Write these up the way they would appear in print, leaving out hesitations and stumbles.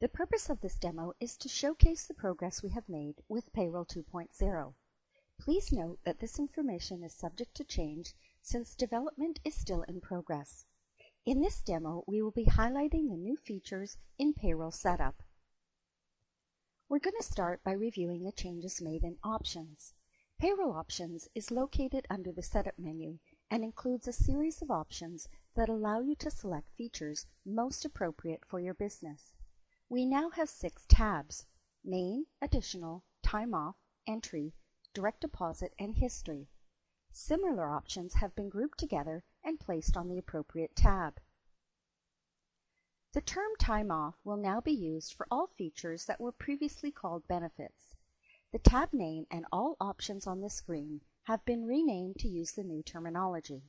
The purpose of this demo is to showcase the progress we have made with Payroll 2.0. Please note that this information is subject to change since development is still in progress. In this demo, we will be highlighting the new features in Payroll Setup. We're going to start by reviewing the changes made in Options. Payroll Options is located under the Setup menu and includes a series of options that allow you to select features most appropriate for your business. We now have 6 tabs: Main, Additional, Time Off, Entry, Direct Deposit, and History. Similar options have been grouped together and placed on the appropriate tab. The term Time Off will now be used for all features that were previously called benefits. The tab name and all options on the screen have been renamed to use the new terminology.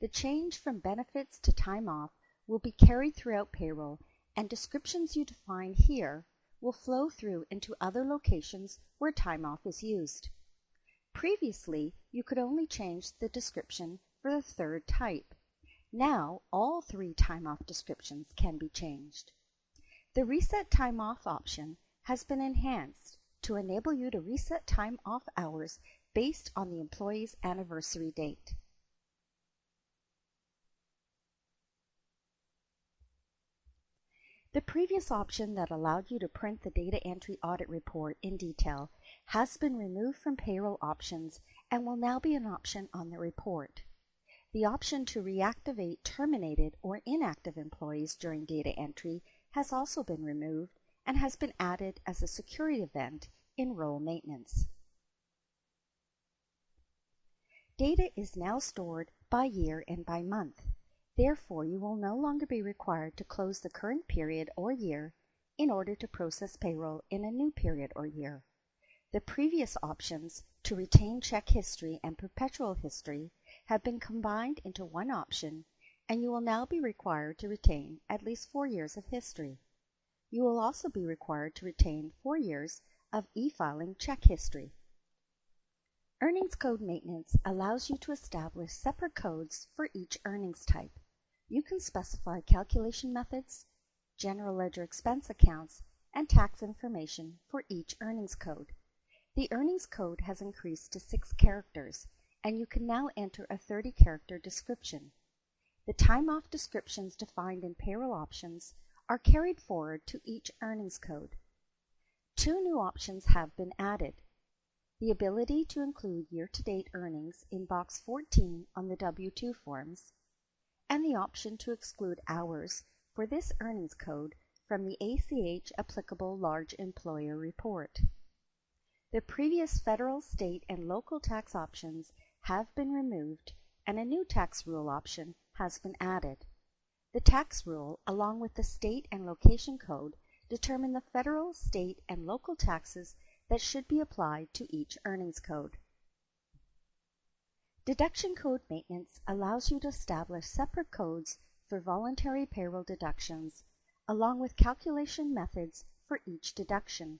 The change from benefits to time off will be carried throughout payroll, and descriptions you define here will flow through into other locations where time off is used. Previously, you could only change the description for the third type. Now, all 3 time off descriptions can be changed. The Reset Time Off option has been enhanced to enable you to reset time off hours based on the employee's anniversary date. The previous option that allowed you to print the data entry audit report in detail has been removed from Payroll Options and will now be an option on the report. The option to reactivate terminated or inactive employees during data entry has also been removed and has been added as a security event in role maintenance. Data is now stored by year and by month. Therefore, you will no longer be required to close the current period or year in order to process payroll in a new period or year. The previous options to retain check history and perpetual history have been combined into one option, and you will now be required to retain at least 4 years of history. You will also be required to retain 4 years of e-filing check history. Earnings code maintenance allows you to establish separate codes for each earnings type. You can specify calculation methods, general ledger expense accounts, and tax information for each earnings code. The earnings code has increased to 6 characters, and you can now enter a 30-character description. The time-off descriptions defined in Payroll Options are carried forward to each earnings code. 2 new options have been added: the ability to include year-to-date earnings in box 14 on the W-2 forms, and the option to exclude hours for this earnings code from the ACH applicable large employer report. The previous federal, state, and local tax options have been removed, and a new tax rule option has been added. The tax rule, along with the state and location code, determine the federal, state, and local taxes that should be applied to each earnings code. Deduction code maintenance allows you to establish separate codes for voluntary payroll deductions, along with calculation methods for each deduction.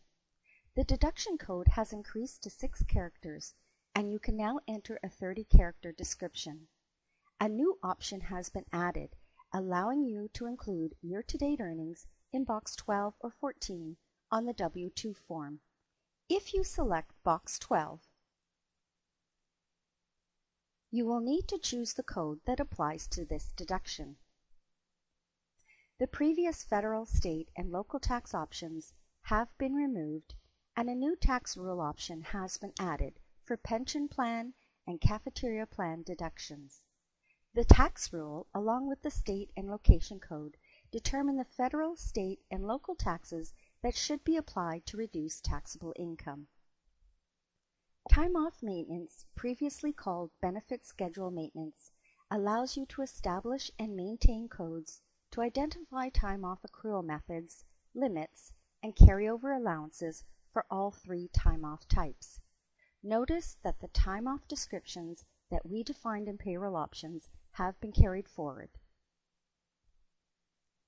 The deduction code has increased to 6 characters, and you can now enter a 30-character description. A new option has been added, allowing you to include year-to-date earnings in box 12 or 14 on the W-2 form. If you select box 12, you will need to choose the code that applies to this deduction. The previous federal, state, and local tax options have been removed, and a new tax rule option has been added for pension plan and cafeteria plan deductions. The tax rule, along with the state and location code, determine the federal, state, and local taxes that should be applied to reduce taxable income. Time-off maintenance, previously called benefit schedule maintenance, allows you to establish and maintain codes to identify time-off accrual methods, limits, and carryover allowances for all 3 time-off types. Notice that the time-off descriptions that we defined in Payroll Options have been carried forward.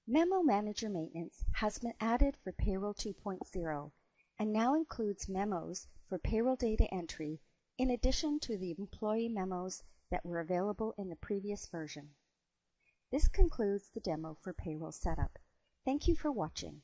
Memo Manager maintenance has been added for Payroll 2.0 and now includes memos for payroll data entry in addition to the employee memos that were available in the previous version. This concludes the demo for Payroll Setup. Thank you for watching.